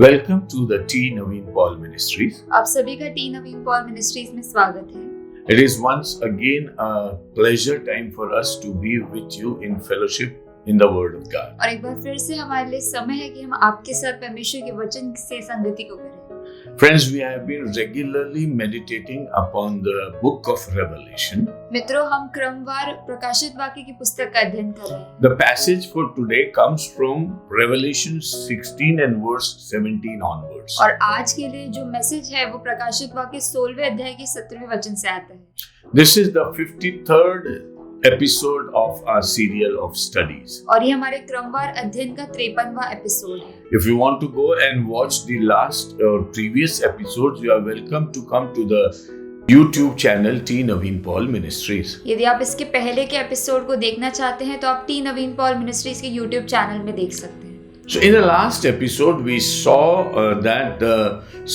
Welcome to the T. Naveen Paul Ministries. आप सभी का टी नवीन पॉल मिनिस्ट्रीज में स्वागत है। It is once again a pleasure time for us to be with you in fellowship in the Word of God. और एक बार फिर से हमारे लिए समय है कि हम आपके साथ परमेश्वर के वचन से संगति को करें। Friends, we have been regularly meditating upon the book of Revelation. मित्रों, हम क्रमवार प्रकाशित वाक्य की पुस्तक का अध्ययन कर रहे हैं। The passage for today comes from Revelation 16 and verse 17 onwards. और आज के लिए जो मैसेज है वो प्रकाशित वाक्य 16वें अध्याय के 17वें वचन से आता है। This is the 53rd episode of our serial of studies. और ये हमारे क्रमवार अध्ययन का 53वां एपिसोड है। If you want to go and watch the last or previous episodes, you are welcome to come to the YouTube channel T. Naveen Paul Ministries. यदि आप इसके पहले के एपिसोड को देखना चाहते हैं तो आप टी नवीन पॉल मिनिस्ट्रीज के YouTube चैनल में देख सकते हैं। So in the last episode, we saw that the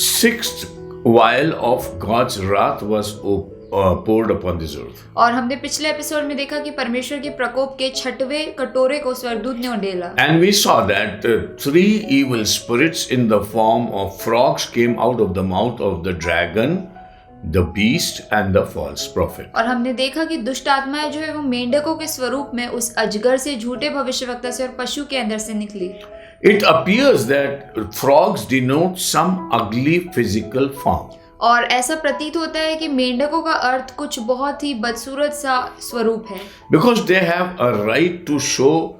sixth vial of God's wrath was poured upon this earth. और हमने पिछले एपिसोड में देखा कि परमेश्वर के प्रकोप के 6वें कटोरे को स्वर्गदूत ने उंडेला। And we saw that three evil spirits in the form of frogs came out of the mouth of the dragon, the beast and the false prophet. और हमने देखा कि दुष्ट आत्माएं जो है वो मेंढकों के स्वरूप में उस अजगर से, झूठे भविष्यवक्ता से और पशु के अंदर से निकली। It appears that frogs denote some ugly physical form. और ऐसा प्रतीत होता है कि मेंढकों का अर्थ कुछ बहुत ही बदसूरत सा स्वरूप है। Because they have a right to show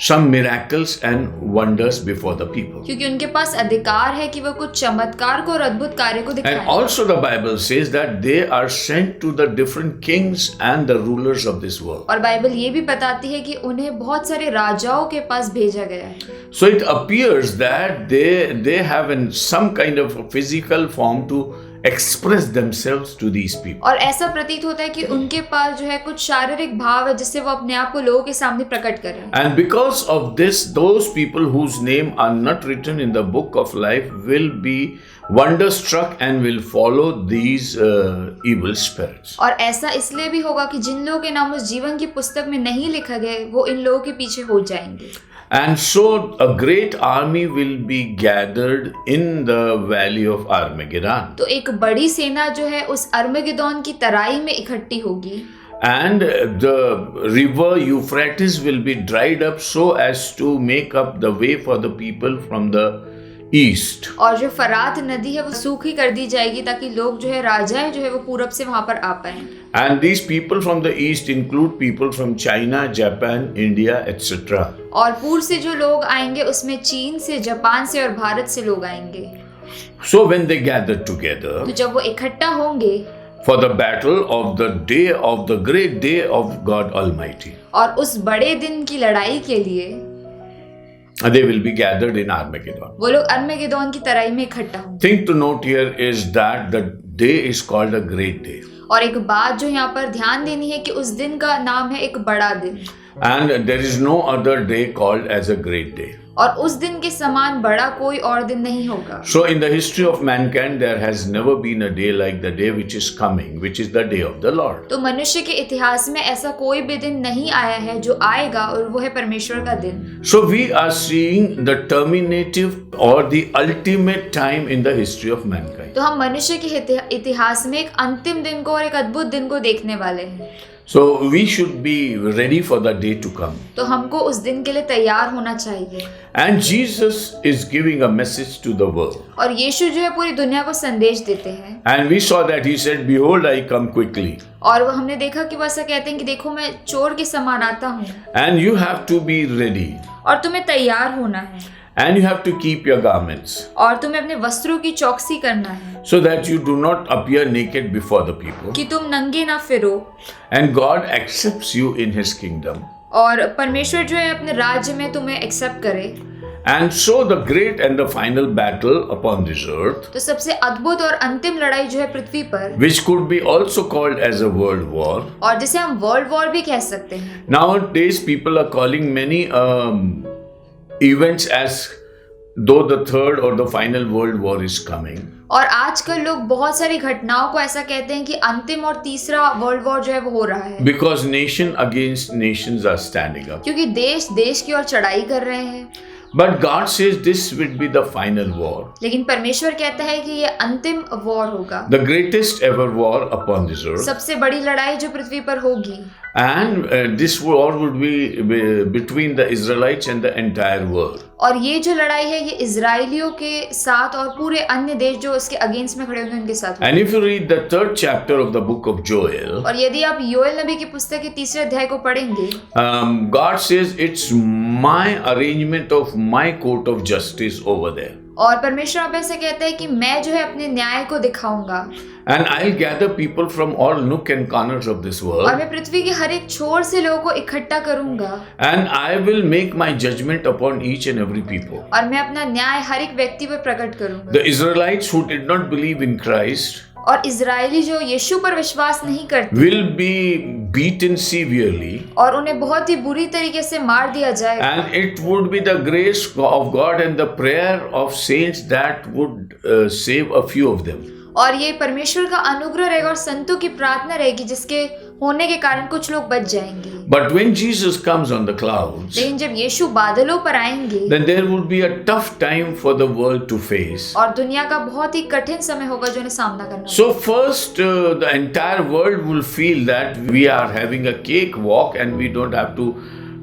some miracles and wonders before the people. क्योंकि उनके पास अधिकार है कि वो कुछ चमत्कार को और अद्भुत कार्य को दिखाएं। And also the Bible says that they are sent to the different kings and the rulers of this world. और बाइबल ये भी बताती है कि उन्हें बहुत सारे राजाओं के पास भेजा गया है। So it appears that they have in some kind of a physical form to express themselves to these people. और ऐसा प्रतीत होता है कि उनके पास जो है कुछ शारीरिक भाव है जिससे वो अपने आप को लोगों के सामने प्रकट करें। And because of this, those people whose name are not written in the book of life will be wonderstruck and will follow these evil spirits. और ऐसा इसलिए भी होगा कि जिन लोगों के नाम उस जीवन की पुस्तक में नहीं लिखा गया वो इन लोगों के पीछे हो जाएंगे। And so a great army will be gathered in the valley of Armageddon. तो एक बड़ी सेना जो है उस अर्मगेदोन की तराई में इकट्ठी होगी। And the river Euphrates will be dried up so as to make up the way for the people from the east. और जो फरात नदी है वो सूखी कर दी जाएगी ताकि लोग जो है राजाएं जो है वो पूरब से वहां पर आ पाएं। And these people from the east include people from China, Japan, India, etc. और पूर्व से जो लोग आएंगे उसमें चीन से, जापान से और भारत से लोग आएंगे। So when they gather together तो जब वो इकट्ठा होंगे for the battle of the day of the great day of God Almighty, और उस बड़े दिन की लड़ाई के लिए they will be gathered in Armageddon. वो लोग अर्मगेदोन की तराई में इकट्ठा होंगे। Thing to note here is that the day is called a great day. और एक बात जो यहाँ पर ध्यान देनी है कि उस दिन का नाम है एक बड़ा दिन। And there is no other day called as a great day. और उस दिन के समान बड़ा कोई और दिन नहीं होगा। So in the history of mankind there has never been a day like the day which is coming, which is the day of the Lord. तो मनुष्य के इतिहास में ऐसा कोई भी दिन नहीं आया है जो आएगा और वो है परमेश्वर का दिन। So we are seeing the terminative or the ultimate time in the history of mankind. तो हम मनुष्य के इतिहास में एक अंतिम दिन को और एक अद्भुत दिन को देखने वाले हैं। So we should be ready for the day to come. तो हमको उस दिन के लिए तैयार होना चाहिए। And Jesus is giving a message to the world. और यीशु जो है पूरी दुनिया को संदेश देते हैं। And we saw that he said, "Behold, I come quickly." और वो हमने देखा कि वो ऐसा कहते हैं कि देखो मैं चोर के समान आता हूँ। And you have to be ready. और तुम्हें तैयार होना है। And you have to keep your garments. और तुम्हें अपने वस्त्रों की चौकसी करना है। So that you do not appear naked before the people. कि तुम नंगे ना फिरो। And God accepts you in His kingdom. और परमेश्वर जो है अपने राज्य में तुम्हें एक्सेप्ट करे। And so the great and the final battle upon this earth, तो सबसे अद्भुत और अंतिम लड़ाई जो है पृथ्वी पर, which could be also called as a world war. और जिसे हम वर्ल्ड वॉर भी कह सकते हैं। Nowadays people are calling many events as though the third or the final world war is coming. और आजकल लोग बहुत सारी घटनाओं को ऐसा कहते हैं कि अंतिम और तीसरा वर्ल्ड वॉर जो है वो हो रहा है। Because nation against nations are standing up. क्योंकि देश देश की ओर चढ़ाई कर रहे हैं। But God says this will be the final war, लेकिन परमेश्वर कहता है कि ये अंतिम वॉर होगा, the greatest ever war upon this earth. सबसे बड़ी लड़ाई जो पृथ्वी पर होगी, And this war would be between the Israelites and the entire world. और ये जो लड़ाई है ये इजराइलियों के साथ और पूरे अन्य देश जो उसके अगेंस्ट में खड़े होंगे उनके साथ होगी। And if you read the 3rd chapter of the book of Joel, और यदि आप योएल नबी की पुस्तक के 3रे अध्याय को पढ़ेंगे, God says it's my arrangement of my court of justice over there. और परमेश्वर आप ऐसे कहता है कि मैं जो है अपने न्याय को दिखाऊंगा, And I'll gather people from all nook and corners of this और world. मैं पृथ्वी के हर एक छोर से लोगों को इकट्ठा करूंगा, And I will make my judgment upon each and every people. और मैं अपना न्याय हर एक व्यक्ति पर प्रकट करूंगा। The Israelites who did not believe in Christ और इजरायली जो यीशु पर विश्वास नहीं करते will be beaten severely. और उन्हें बहुत ही बुरी तरीके से मार दिया जाएगा, And it would be the grace of God and the prayer of saints that would save a few of them. और ये परमेश्वर का अनुग्रह रहेगा और संतों की प्रार्थना रहेगी जिसके होने के कारण कुछ लोग बच जाएंगे। But when Jesus comes on the clouds, लेकिन जब यीशु बादलों पर आएंगे then there would be a tough time for the world to face. और दुनिया का बहुत ही कठिन समय होगा जो उन्हें सामना करना होगा। So first, the entire world will feel that we are having a cakewalk and we don't have to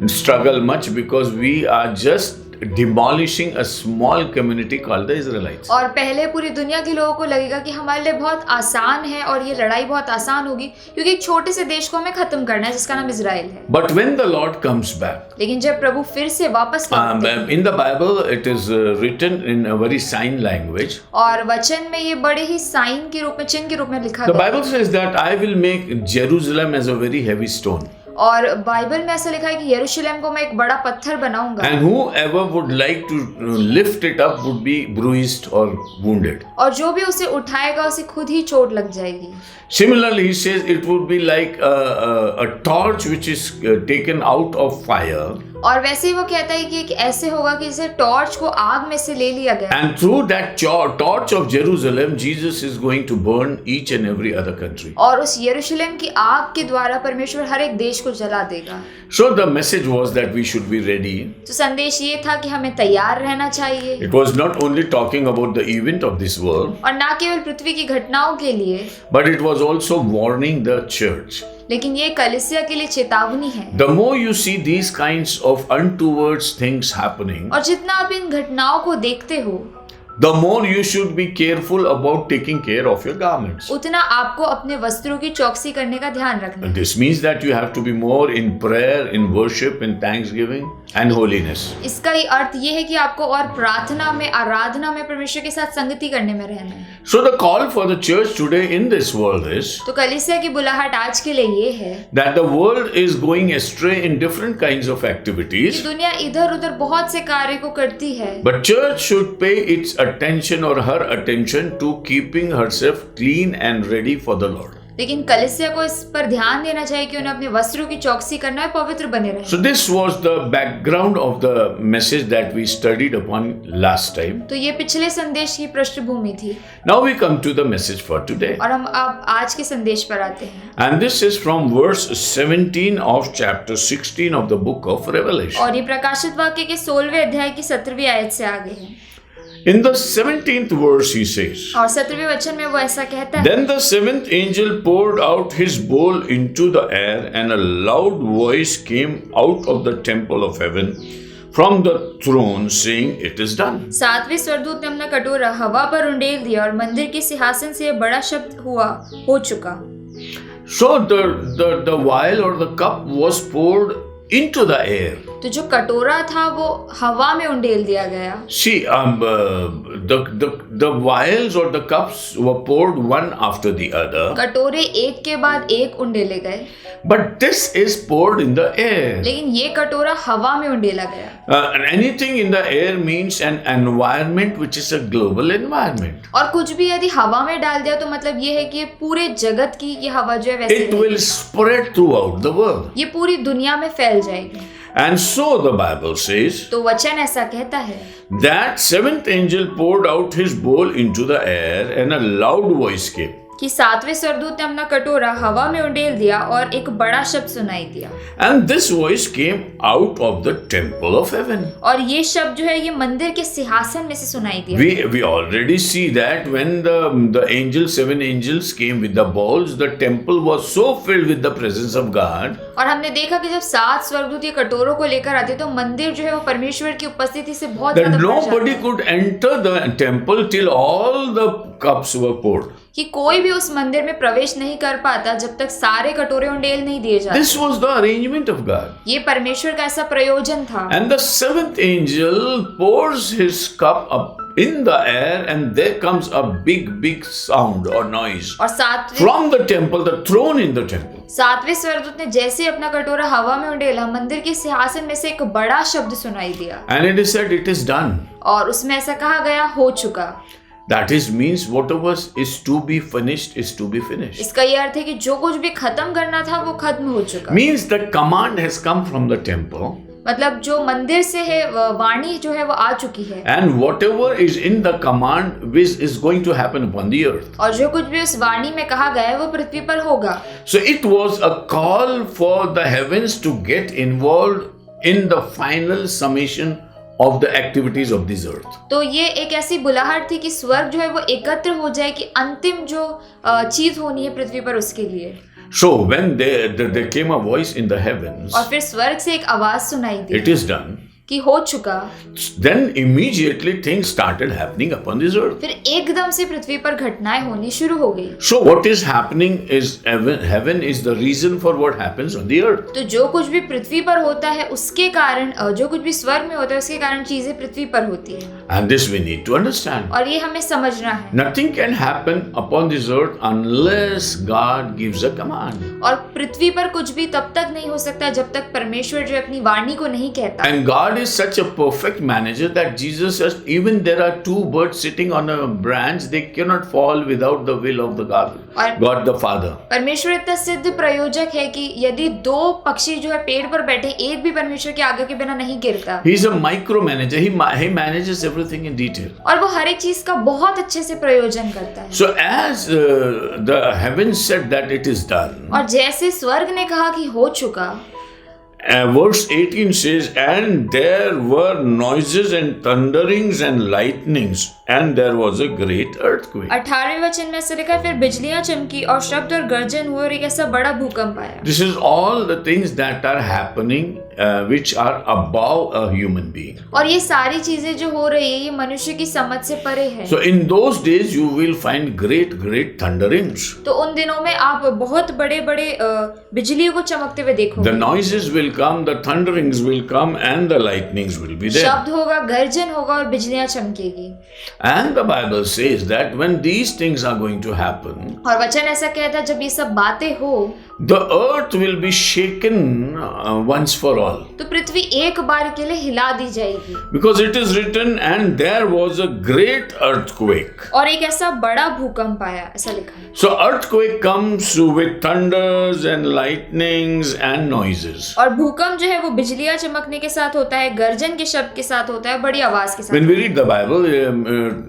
struggle much because we are just demolishing a small community called the Israelites. और पहले पूरी दुनिया के लोगों को लगेगा कि हमारे लिए बहुत आसान है और ये लड़ाई बहुत आसान होगी क्योंकि एक छोटे से देश को हमें खत्म करना है जिसका नाम इजराइल है। But when the Lord comes back, लेकिन जब प्रभु फिर से वापस लौटते हैं, in the Bible it is वृitten in a very sign language. और वचन में ये बड़े ही साइन के रूप में, चिन्ह के रूप में लिखा The गया है। Bible says that I will make Jerusalem as a very heavy stone. और बाइबल में ऐसा लिखा है कि यरूशलेम को मैं एक बड़ा पत्थर बनाऊंगा, And whoever would like to lift it up would be bruised or wounded. और जो भी उसे उठाएगा उसे खुद ही चोट लग जाएगी। Similarly, he says it would be like a torch which is taken out of fire. और वैसे ही वो कहता है कि एक ऐसे होगा कि जैसे टॉर्च को आग में से ले लिया गया, And through that torch of Jerusalem, Jesus is going to burn each and every other country. और उस यरूशलेम की आग के द्वारा परमेश्वर हर एक देश को जला देगा। So the message was that we should be ready. तो संदेश ये था कि हमें तैयार रहना चाहिए, It was not only talking about the event of this world, और ना केवल पृथ्वी की घटनाओं के लिए, but it was also warning the church. लेकिन ये कलीसिया के लिए चेतावनी है। The more you see these kinds of untoward things happening, और जितना आप इन घटनाओं को देखते हो the more you should be careful about taking care of your garments. उतना आपको अपने वस्त्रों की चौकसी करने का ध्यान रखना है। This means that you have to be more in prayer, in worship, in thanksgiving and holiness. इसका ही अर्थ ये है कि आपको और प्रार्थना में, आराधना में परमेश्वर के साथ संगति करने में रहना है। So the call for the church today in this world is तो कलीसिया की बुलाहट आज के लिए ये है that the world is going astray in different kinds of कि activities, दुनिया इधर उधर बहुत से कार्य को करती है, but church should pay its attention or her attention to keeping herself clean and ready for the Lord. लेकिन कलीसिया को इस पर ध्यान देना चाहिए कि उन्हें अपने वस्त्रों की चौकसी करना है, पवित्र बने रहना। So this was the background of the message that we studied upon last time. तो ये पिछले संदेश की पृष्ठभूमि थी। Now we come to the message for today. और हम अब आज के संदेश पर आते हैं, And this is from verse 17 of chapter 16 of the book of Revelation. और ये प्रकाशित वाक्य के 16वें अध्याय की 17वीं आयत से आगे है। In the 17th verse he says, और 17वें वचन में वो ऐसा कहता है, Then the seventh angel poured out his bowl into the air, and a loud voice came out of the temple of heaven from the throne, saying, It is done. 7वें स्वर्गदूत ने अपना कटोरा हवा पर उंडेल दिया और मंदिर के सिंहासन से यह बड़ा शब्द हो चुका। So the vial or the cup was poured into the air. तो जो कटोरा था वो हवा में उंडेल दिया गया। See, the vials or the cups were poured one after the other, कटोरे एक के बाद एक उंडेले गए, but this is poured in the air. लेकिन ये कटोरा हवा में उंडेला गया। And anything in the air means an environment which is a global environment. और कुछ भी यदि हवा में डाल दिया तो मतलब ये है कि ये पूरे जगत की ये हवा जो है वैसे It will spread throughout the world. ये पूरी दुनिया में फैल जाएगी। And so the Bible says तो वचन ऐसा कहता है, that seventh angel poured out his bowl into the air, and a loud voice came. कि सातवें स्वर्गदूत ने अपना कटोरा हवा में उंडेल दिया और एक बड़ा शब्द सुनाई दिया। And this voice came out of the temple of heaven. और ये शब्द जो है ये मंदिर के सिंहासन में से सुनाई दिया। We already see that when the seven angels came with the bowls, the temple was so filled with the presence of God. और हमने देखा कि जब 7 स्वर्गदूत ये कटोरों को लेकर आते तो मंदिर जो है वो परमेश्वर की उपस्थिति से बहुत That ज्यादा भर nobody जाता। could enter the temple till all the cups were poured. कि कोई भी उस मंदिर में प्रवेश नहीं कर पाता जब तक सारे कटोरे उंडेल नहीं दिए जाते। This was the arrangement of God. ये परमेश्वर का ऐसा प्रयोजन था। And the seventh angel pours his cup up in the air, and there comes a big sound or noise और सातवें from the temple, the throne in the temple. स्वर्गदूत ने जैसे अपना कटोरा हवा में उंडेला, मंदिर के सिंहासन में से एक बड़ा शब्द सुनाई दिया And it is said, it is done. और उसमें ऐसा कहा गया, हो चुका। That means whatever is to be finished is to be finished. इसका ये अर्थ है कि जो कुछ भी खत्म करना था वो खत्म हो चुका। Means the command has come from the temple. मतलब जो मंदिर से है वाणी जो है वो आ चुकी है। And whatever is in the command which is going to happen upon the earth. और जो कुछ भी उस वाणी में कहा गया है वो पृथ्वी पर होगा। So it was a call for the heavens to get involved in the final summation of the activities of this earth. तो ये एक ऐसी बुलाहट थी कि स्वर्ग जो है वो एकत्र हो जाए कि अंतिम जो चीज होनी है पृथ्वी पर उसके लिए। So when there came a voice in the heavens, और फिर स्वर्ग से एक आवाज सुनाई दी it is done. कि हो चुका। Then immediately things started happening upon this earth. फिर एकदम से पृथ्वी पर घटनाएं होनी शुरू हो गई। So what is happening is heaven is the reason for what happens on the earth. तो जो कुछ भी पृथ्वी पर होता है उसके कारण, जो कुछ भी स्वर्ग में होता है उसके कारण चीजें पृथ्वी पर होती है। And this we need to understand. और ये हमें समझना है। Nothing can happen upon this earth unless God gives a command. और पृथ्वी पर कुछ भी तब तक नहीं हो सकता जब तक परमेश्वर जो अपनी वाणी को नहीं कहता। And God is such a perfect manager that Jesus says, even there are two birds sitting on a branch, they cannot fall without the will of the God the Father. परमेश्वर इतना सिद्ध प्रयोजक है कि यदि 2 पक्षी जो है पेड़ पर बैठे, एक भी परमेश्वर के आगे के बिना नहीं गिरता। He is a micromanager. He manages everything in detail. और वो हर एक चीज का बहुत अच्छे से प्रयोजन करता है। So as the heavens said that it is done. और जैसे स्वर्ग ने कहा कि हो चुका। Verse 18 says, and there were noises and thunderings and lightnings, and there was a great earthquake. 18वें वचन में ऐसे लिखा है, फिर बिजलियां चमकी और शब्द और गर्जन हुए और एक ऐसा बड़ा भूकंप आया। This is all the things that are happening which are above a human being. और ये सारी चीजें जो हो रही है ये मनुष्य की समझ से परे है। So in those days you will find great thunderings. तो उन दिनों में आप बहुत बड़े-बड़े बिजलियों को चमकते हुए देखोगे। The noises will come, the thunderings will come, and the lightnings will be there. शब्द होगा, गर्जन होगा और बिजलियां चमकेगी। And the Bible says that when these things are going to happen, और वचन ऐसा कहता है जब ये सब बातें हो, the earth will be shaken once for all. तो पृथ्वी एक बार के लिए हिला दी जाएगी। Because it is written, and there was a great earthquake. और एक ऐसा बड़ा भूकंप आया, ऐसा लिखा है। So earthquake comes with thunders and lightnings and noises. और भूकंप जो है वो बिजलियां चमकने के साथ होता है, गर्जन के शब्द के साथ होता है, बड़ी आवाज के साथ। When we read the Bible,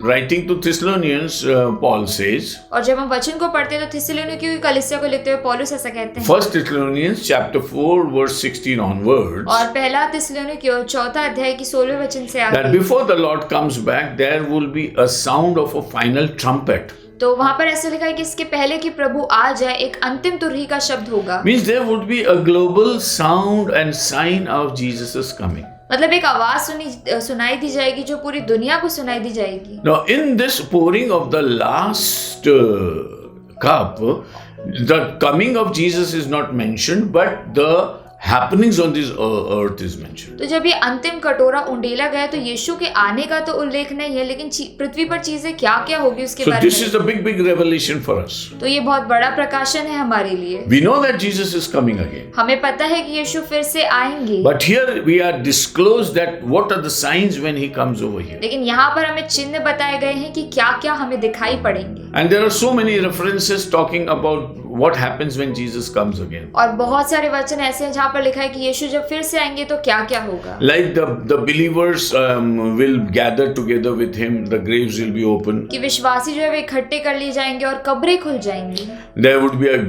writing to Thessalonians, Paul says, और जब हम वचन को पढ़ते हैं तो थिस्सलुनीकियों की कलीसिया को लिखते हुए पौलुस ऐसा कहते हैं। 1 Thessalonians chapter 4 verse 16 onwards, और पहला थिस्सलुनीकियों 4 अध्याय की 16वें वचन से that आगे, before the Lord comes back, there will be a sound of a final trumpet. तो वहां पर ऐसा लिखा है कि इसके पहले कि प्रभु आ जाए एक अंतिम तुरही का शब्द होगा। Means there would be a global sound and sign of Jesus' coming. मतलब एक आवाज सुनाई दी जाएगी जो पूरी दुनिया को सुनाई दी जाएगी। Now in this pouring of the last cup, the coming of Jesus is not mentioned, but the happenings on this earth is mentioned. तो जब ये अंतिम कटोरा उंडेला गया तो यीशु के आने का तो उल्लेख नहीं है, लेकिन पृथ्वी पर चीजें क्या-क्या होगी उसके So बारे this में। is a big revelation for us. तो ये बहुत बड़ा प्रकाशन है हमारे लिए। We know that Jesus is coming again. हमें पता है कि यीशु फिर से आएंगे। But here we are disclosed that what are the signs when he comes over here. लेकिन यहाँ पर हमें चिन्ह बताए गए हैं कि क्या-क्या हमें दिखाई पड़ेंगे। And there are so many references talking about what happens when Jesus comes again. और बहुत सारे वचन ऐसे हैं जहाँ पर लिखा है कि यीशु जब फिर से आएंगे तो क्या क्या होगा. Like the believers will gather together with him, the graves will be open. कि विश्वासी जो है वे इकट्ठे कर लिए जाएंगे और कब्रें खुल जाएंगी. There would be a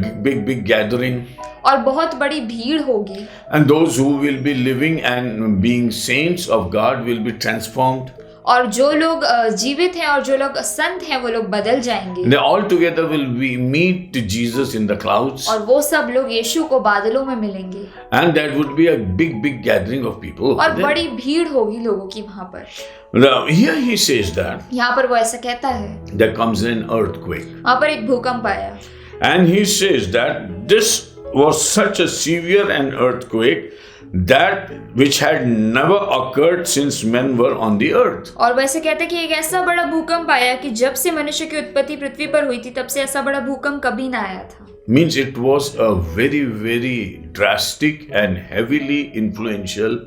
big gathering. और बहुत बड़ी भीड़ होगी. And those who will be living and being saints of God will be transformed. और जो लोग जीवित हैं और जो लोग संत हैं वो लोग बदल जाएंगे. They all together will meet Jesus in the clouds. और वो सब लोग यीशु को बादलों में मिलेंगे. And that would be a big gathering of people. और बड़ी भीड़ होगी लोगों की वहाँ पर. Now, here he says that यहाँ पर वो ऐसा कहता है. there comes an earthquake. वहाँ पर एक भूकंप आया. And he says that this was such a severe an earthquake that which had never occurred since men were on the earth. और वैसे कहते हैं कि एक ऐसा बड़ा भूकंप आया कि जब से मनुष्य की उत्पत्ति पृथ्वी पर हुई थी तब से ऐसा बड़ा भूकंप कभी ना आया था. Means it was a very drastic and heavily influential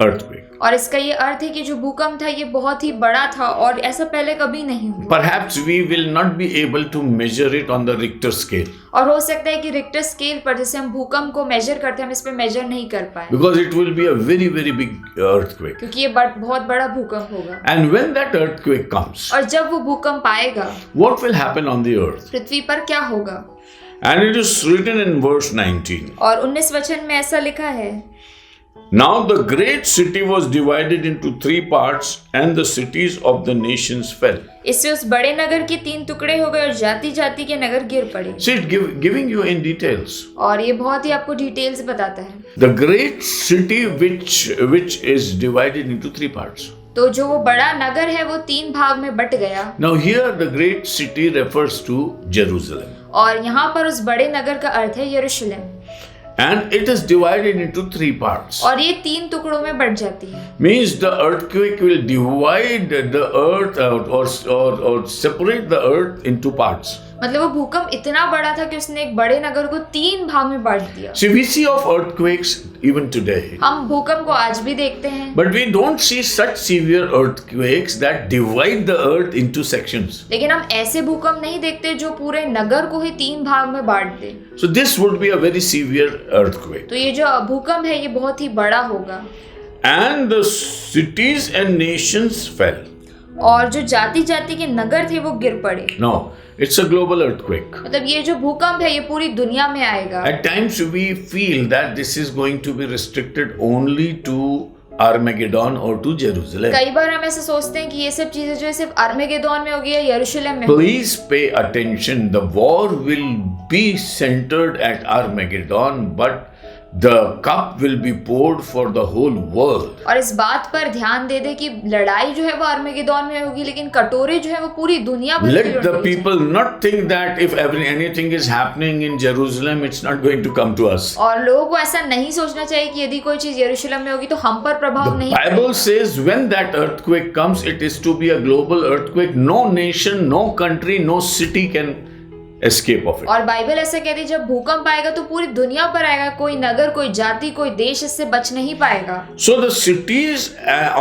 earthquake. और इसका ये अर्थ है कि जो भूकंप था ये बहुत ही बड़ा था और ऐसा पहले कभी नहीं हुआ. Perhaps we will not be able to measure it on the Richter scale. और हो सकता है कि रिक्टर स्केल पर जैसे हम भूकंप को मेजर करते हैं हम इस पे मेजर नहीं कर पाए. Because it will be a very big earthquake. क्योंकि ये बहुत बड़ा भूकंप होगा. And when that earthquake comes, और जब वो भूकंप आएगा what will happen on the earth? पृथ्वी पर क्या होगा. And it is written in verse 19. और 19 वचन में ऐसा लिखा है. Now the great city was divided into 3 parts, and the cities of the nations fell. इससे उस बड़े नगर के 3 टुकड़े हो गए और जाति जाति के नगर गिर पड़े. See, giving you in details. और ये बहुत ही आपको डिटेल से बताता है. The great city which is divided into 3 parts. तो जो वो बड़ा नगर है वो 3 भाग में बट गया. Now here the great city refers to Jerusalem. और यहाँ पर उस बड़े नगर का अर्थ है यरूशलेम. And it is divided into 3 parts. और ये 3 टुकड़ों में बट जाती है. Means the earthquake will divide the earth or separate the earth into parts. मतलब वो भूकंप इतना बड़ा था कि उसने एक बड़े नगर को 3 भाग में बांट दिया. See, we see of earthquakes even today. हम भूकंप को आज भी देखते हैं. But we don't see such severe earthquakes that divide the earth into sections. लेकिन हम ऐसे भूकंप नहीं देखते जो पूरे नगर को ही 3 भाग में बांट दे. So this would be a very severe earthquake. तो ये जो भूकंप है ये बहुत ही बड़ा होगा. And the cities and nations fell. और जो जाति जाति के नगर थे वो गिर पड़े. No, it's a global earthquake. मतलब ये जो भूकंप है ये पूरी दुनिया में आएगा. At times we feel that this is going to be restricted only to Armageddon or to Jerusalem. कई बार हम ऐसा सोचते हैं कि ये सब चीजें जो है सिर्फ आर्मेगेदोन में होगी या यरूशलेम में. Please pay attention. The war will be centered at Armageddon, but the cup will be poured for the whole world. और इस बात पर ध्यान दे दे कि लड़ाई जो है वो आर्मेगेदोन में होगी लेकिन कटोरे जो है वो पूरी दुनिया भर Let the people not think that if anything is happening in Jerusalem, it's not going to come to us. और लोगों को ऐसा नहीं सोचना चाहिए कि यदि कोई चीज यरूशलेम में होगी तो हम पर प्रभाव The नहीं. Bible says when that earthquake comes, it is to be a global earthquake. No nation, no country, no city can escape of it. और बाइबल ऐसा कहती है जब भूकंप आएगा तो पूरी दुनिया पर आएगा. कोई नगर कोई जाति कोई देश इससे बच नहीं पाएगा. So the cities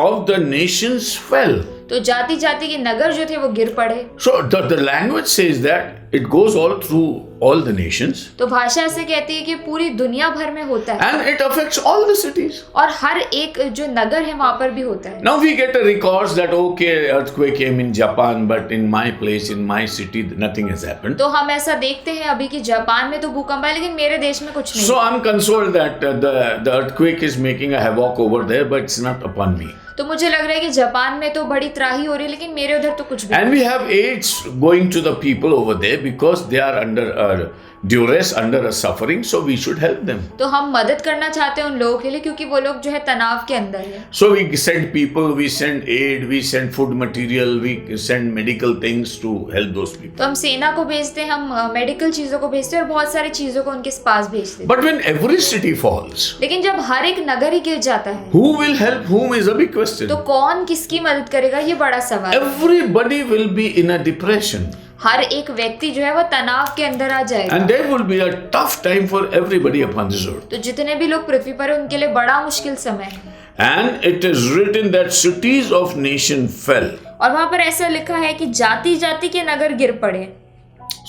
of the nations fell. तो जाति जाति के नगर जो थे वो गिर पड़े. So the language says that it goes all through all the nations. तो भाषा ऐसे कहती है कि पूरी दुनिया भर में होता है. And it affects all the cities. और हर एक जो नगर है वहां पर भी होता है. Now we get a records that okay, earthquake came in Japan, but in my place, in my city, nothing has happened. तो हम ऐसा देखते हैं अभी कि जापान में तो भूकंप आया लेकिन मेरे देश में कुछ नहीं. So I'm consoled that the earthquake is making a havoc over there, but it's not upon me. तो मुझे लग रहा है कि जापान में तो बड़ी त्राही हो रही है लेकिन मेरे उधर तो कुछ भी. And we have aids going to the people over there because they are under duress, under a suffering, so we should help them. तो हम मदद करना चाहते हैं उन लोगों के लिए क्योंकि वो लोग जो है तनाव के अंदर है. So we send people, we send aid, we send food material, we send medical things to help those people. तो हम सेना को भेजते हैं, हम मेडिकल चीजों को भेजते हैं और बहुत सारी चीजों को उनके पास भेजते हैं. But when every city falls, लेकिन जब हर एक नगर ही गिर जाता है who will help whom is a big question. तो कौन किसकी मदद करेगा ये बड़ा सवाल है. Everybody will be in a depression. हर एक व्यक्ति जो है वो तनाव के अंदर आ जाएगा. And there will be a tough time for everybody upon this earth. तो जितने भी लोग पृथ्वी पर हैं उनके लिए बड़ा मुश्किल समय है. And it is written that cities of nation fell. और वहाँ पर ऐसा लिखा है कि जाति जाति के नगर गिर पड़े.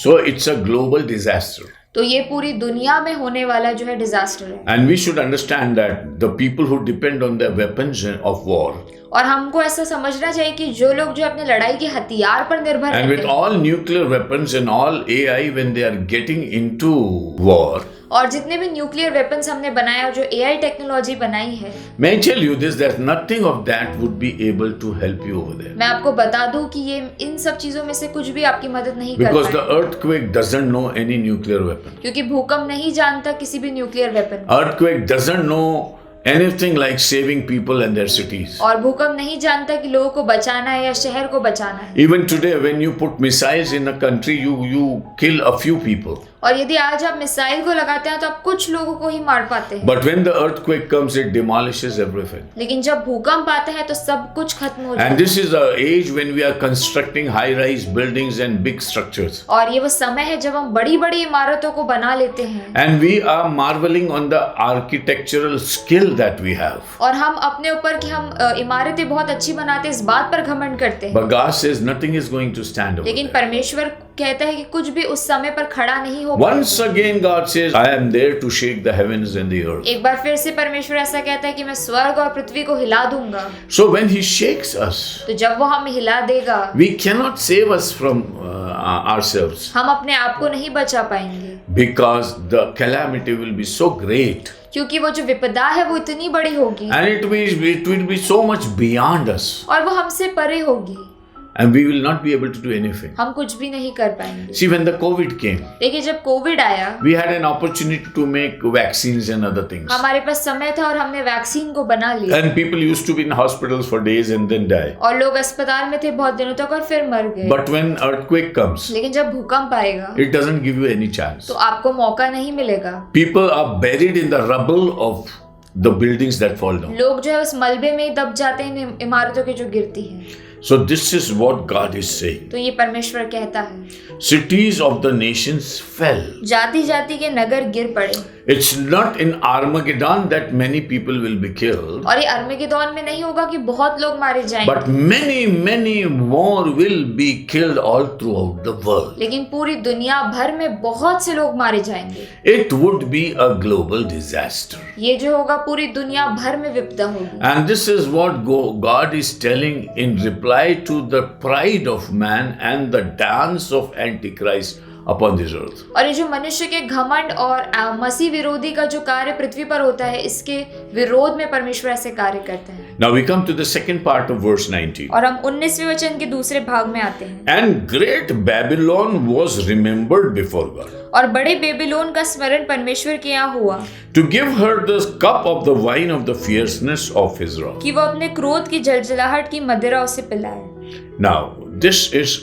So it's a global disaster. तो ये पूरी दुनिया में होने वाला जो है डिजास्टर है। And we should understand that the people who depend on their weapons of war, और हमको ऐसा समझना चाहिए कि जो लोग जो अपने लड़ाई के हथियार पर निर्भर and with रहते हैं, all nuclear weapons and all AI, when they are getting into war, और जितने भी न्यूक्लियर वेपन्स हमने बनाया और जो एआई टेक्नोलॉजी बनाई है, may I tell you this, that nothing of that would be able to help you over there. मैं आपको बता दूं कि ये इन सब चीजों में से कुछ भी आपकी मदद नहीं कर Because the पाएगा, earthquake doesn't know any nuclear weapon. क्योंकि भूकंप नहीं जानता किसी भी nuclear weapon, Earthquake doesn't know anything like saving people and their cities. और भूकंप नहीं जानता कि लोगों को बचाना है या शहर को बचाना है। Even today, when you put missiles in a country, you kill a few people. और यदि आज आप मिसाइल को लगाते हैं तो आप कुछ लोगों को ही मार पाते हैं, But when the earthquake comes, it demolishes everything. लेकिन जब भूकंप आता है तो सब कुछ खत्म हो जाता And है। this is the age when we are constructing high-rise buildings and big structures. और ये वो समय है जब हम बड़ी बड़ी इमारतों को बना लेते हैं, And we are marveling on the architectural skill that we have. और हम अपने ऊपर कि हम इमारतें बहुत अच्छी बनाते हैं इस बात पर घमंड करते हैं। But God says nothing is going to stand over लेकिन there. परमेश्वर कहता है कि कुछ भी उस समय पर खड़ा नहीं हो Once पाएगा। again, God says, I am there to shake the heavens and the earth. एक बार फिर से परमेश्वर ऐसा कहता है कि मैं स्वर्ग और पृथ्वी को हिला दूंगा। So when He shakes us, तो जब वो हमें हिला देगा, we cannot save us from ourselves, हम अपने आप को नहीं बचा पाएंगे, because the calamity will be so great, क्योंकि वो जो विपदा है वो इतनी बड़ी होगी and it will be so much beyond us, और वो हमसे परे होगी, and we will not be able to do anything. हम कुछ भी नहीं कर पाएंगे। See, when the COVID came, देखिए जब कोविड आया, we had an opportunity to make vaccines and other things, हमारे पास समय था और हमने वैक्सीन को बना लिया, and people used to be in hospitals for days and then die. और लोग अस्पताल में थे बहुत दिनों तक और फिर मर गए। But when earthquake comes, लेकिन जब भूकंप आएगा it doesn't give you any chance. तो आपको मौका नहीं मिलेगा। People are buried in the rubble of the buildings that fall down. लोग जो है उस मलबे में ही दब जाते हैं इन इमारतों की जो गिरती हैं। So this is what God is saying. तो ये परमेश्वर कहता है, Cities of the nations fell. जाति जाति के नगर गिर पड़े। It's not in Armageddon that many people will be killed, और ये अरमगेदोन में नहीं होगा कि बहुत लोग मारे जाएंगे, but many more will be killed all throughout the world. लेकिन पूरी दुनिया भर में बहुत से लोग मारे जाएंगे। It would be a global disaster. ये जो होगा पूरी दुनिया भर में विपदा होगी। And this is what God is telling in reply to the pride of man and the dance of Antichrist upon this earth. और ये जो मनुष्य के घमंड और मसीह विरोधी का जो कार्य पृथ्वी पर होता है, इसके विरोध में परमेश्वर ऐसे कार्य करते हैं। Now we come to the second part of verse 19. और हम 19वें वचन के दूसरे भाग में आते हैं। And great Babylon was remembered before God, और बड़े बेबीलोन का स्मरण परमेश्वर के यहाँ हुआ to give her the cup of the wine of the fierceness of his wrath. कि वो अपने क्रोध की जलजलाहट की मदिरा उसे पिलाए। Now this is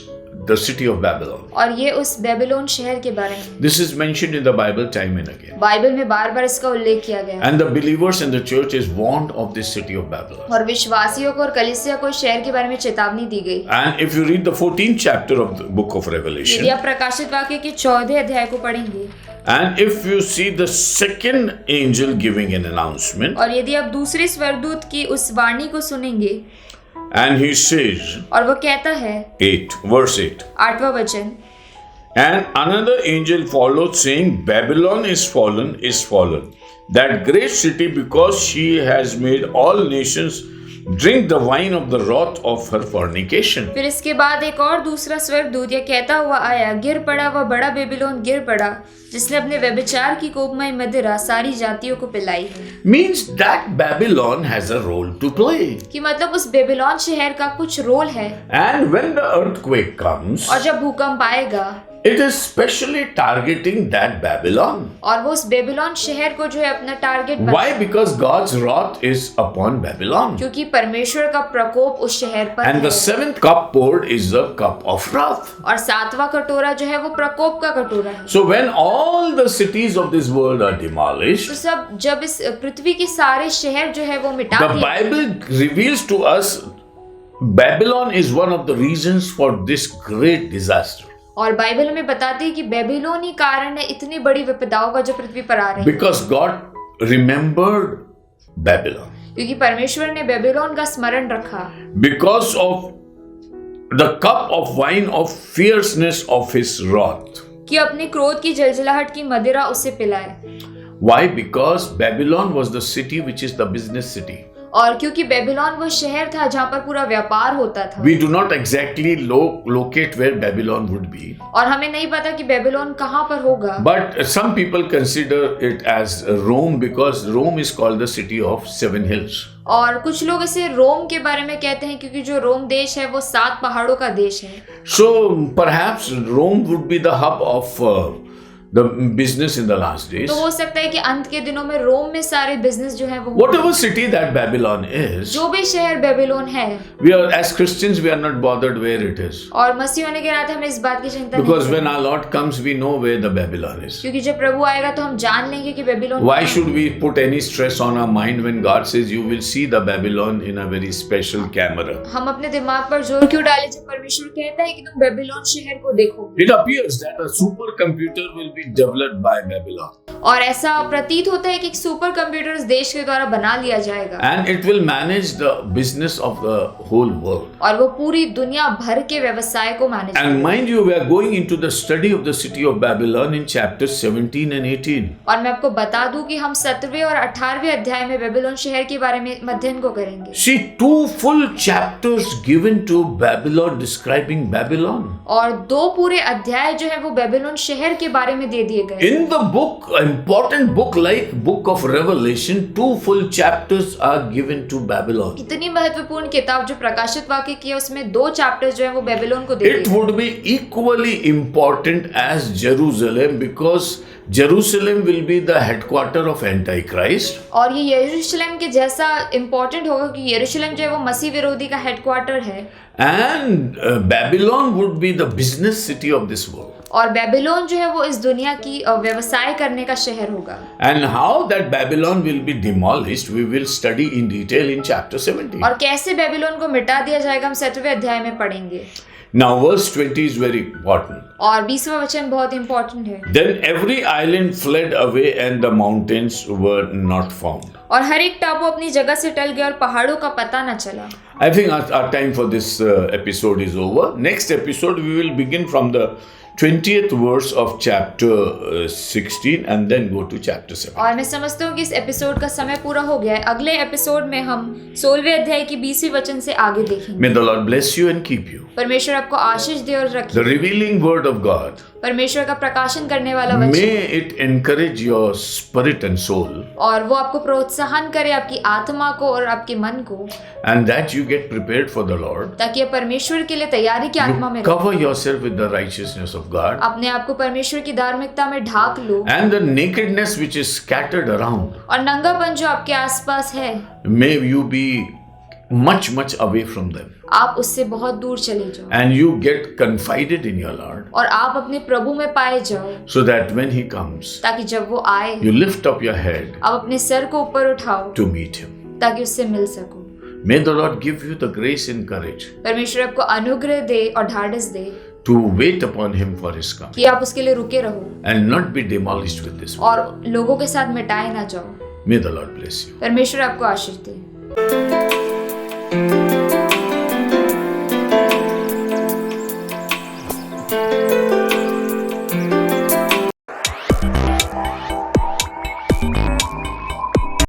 the city of Babylon. और ये उस बेबीलोन शहर के बारे में This is mentioned in the Bible time and again. Bible में बार बार इसका उल्लेख किया गया है। And the believers in the church is warned of this city of Babylon. और विश्वासियों को और कलीसिया को इस शहर के बारे में चेतावनी दी गई। And if you read the 14th chapter of the book of यदि Revelation, आप प्रकाशित वाक्य के 14वें अध्याय को पढ़ेंगे, and if you see the second angel giving an announcement, और यदि आप दूसरे स्वर्गदूत की उस वाणी को सुनेंगे, and he says, और वो कहता है, 8, verse 8, 8वां वचन, and another angel followed, saying, Babylon is fallen, that great city, because she has made all nations drink the wine of the wrath of her fornication. फिर इसके बाद एक और दूसरा स्वर्गदूत यह कहता हुआ आया, गिर पड़ा वह बड़ा बेबीलोन, गिर पड़ा जिसने अपने व्यभिचार की कोपमय मदिरा सारी जातियों को पिलाई है। Means that Babylon has a role to play. कि मतलब उस बेबीलोन शहर का कुछ रोल है। And when the earthquake comes, और जब भूकंप आएगा, it is specially targeting that Babylon. और वो उस बेबीलोन शहर को जो है अपना target Why? Because God's wrath is upon Babylon. क्योंकि परमेश्वर का प्रकोप उस शहर पर And the है। 7th cup poured is the cup of wrath. और 7वां कटोरा जो है वो प्रकोप का कटोरा है। So when all the cities of this world are demolished, तो सब जब इस पृथ्वी के सारे शहर जो है वो मिटा the दिए, Bible reveals to us Babylon is one of the reasons for this great disaster. और बाइबल हमें बताती है कि बेबीलोन ही कारण है इतनी बड़ी विपदाओं का जो पृथ्वी पर आ रही है। Because God remembered Babylon. क्योंकि परमेश्वर ने बेबीलोन का स्मरण रखा, Because of the cup of wine of fierceness of his wrath. कि अपने क्रोध की जलजलाहट की मदिरा उसे पिलाए। Why? Because Babylon was the city which is the business city. और क्योंकि बेबीलोन वो शहर था जहाँ पर पूरा व्यापार होता था। We do not exactly locate where Babylon would be. और हमें नहीं पता कि बेबीलोन कहाँ पर होगा। But some people consider it as Rome because Rome is called the city of seven hills. और कुछ लोग इसे रोम के बारे में कहते हैं क्योंकि जो रोम देश है वो 7 पहाड़ों का देश है। So perhaps Rome would be the hub of the business in the last days. तो हो सकता है कि अंत के दिनों में रोम में सारे बिजनेस जो है वो Whatever city that Babylon is, जो भी शहर बेबीलोन है, we are as Christians we are not bothered where it is. और मसीह होने के नाते हमें इस बात की चिंता नहीं Because है। when our Lord comes, we know where the Babylon is. क्योंकि जब प्रभु आएगा तो हम जान लेंगे कि बेबीलोन Why कहाँ है। should we put any stress on our mind when God says you will see the Babylon in a very special camera? हम अपने दिमाग पर जोर क्यों डालें जब परमेश्वर कहता है कि तुम बेबीलोन शहर को देखोगे। It appears that a supercomputer will be developed by Babylon. और ऐसा प्रतीत होता है कि एक सुपर कंप्यूटर इस देश के द्वारा बना लिया जाएगा And it will manage the business of the whole world. और वो पूरी दुनिया भर के व्यवसाय को मैनेज And करेगा। mind you, we are going into the study of the city of Babylon in chapters 17 and 18. और मैं आपको बता दूं कि हम 17वें और 18वें अध्याय में बेबीलोन शहर के बारे में अध्ययन को करेंगे। See, 2 full chapters given to Babylon describing Babylon. और 2 पूरे अध्याय जो है वो बेबीलोन शहर के बारे में दे दिए गए। In the book, important book like book of Revelation, 2 full chapters are given to Babylon. इतनी महत्वपूर्ण किताब जो प्रकाशित वाक्य की है उसमें 2 चैप्टर जो है वो बेबीलोन को दे It दिए। would be equally important as Jerusalem because Jerusalem will be the headquarter of Antichrist. और ये यरूशलेम के जैसा इम्पोर्टेंट होगा कि यरूशलेम जो है वो मसीह विरोधी का हेडक्वार्टर है। And Babylon would be the business city of this world. और बेबीलोन जो है वो इस दुनिया की व्यवसाय करने का शहर होगा। And how that Babylon will be demolished, we will study in detail in chapter 17. और कैसे बेबीलोन को मिटा दिया जाएगा हम 7वें अध्याय में पढ़ेंगे। Now verse 20 is very important. और 20वां वचन बहुत इंपॉर्टेंट है। Then every island fled away and the mountains were not found. और हर एक टापू अपनी जगह से टल गया और पहाड़ों का पता न चला। I think our time for this episode is over. Next episode we will begin from the 20th verse of chapter 16 and then go to chapter 7. और मैं समझता हूँ कि इस एपिसोड का समय पूरा हो गया है। अगले एपिसोड में हम 16वें अध्याय की 20वें वचन से आगे देखेंगे। May the Lord bless you and keep you. परमेश्वर आपको आशीष दे और The रखे। revealing word of God, परमेश्वर का प्रकाशन करने वाला वचन, may it encourage your spirit and soul, और वो आपको प्रोत्साहन करे आपकी आत्मा को और आपके मन को, and that you get prepared for the Lord. ताकि आप परमेश्वर के लिए तैयारी की आत्मा में You cover yourself with the righteousness of God अपने आप को परमेश्वर की धार्मिकता में ढाक लो, and the nakedness which is scattered around. और नंगापन जो आपके आसपास है May you be much away from them आप उससे बहुत दूर चले जाओ and you get confided in your Lord और आप अपने प्रभु में पाए जाओ, so that when he comes ताकि जब वो आए you lift up your head आप अपने सर को ऊपर उठाओ to meet him. ताकि उससे मिल सको। May the Lord give you the grace and courage परमेश्वर आपको अनुग्रह दे और ढाढ़स दे to wait upon him for his coming कि आप उसके लिए रुके रहो and not be demolished with this world. और लोगों के साथ मिटाए ना जाओ। May the Lord bless you. परमेश्वर आपको आशीष दे।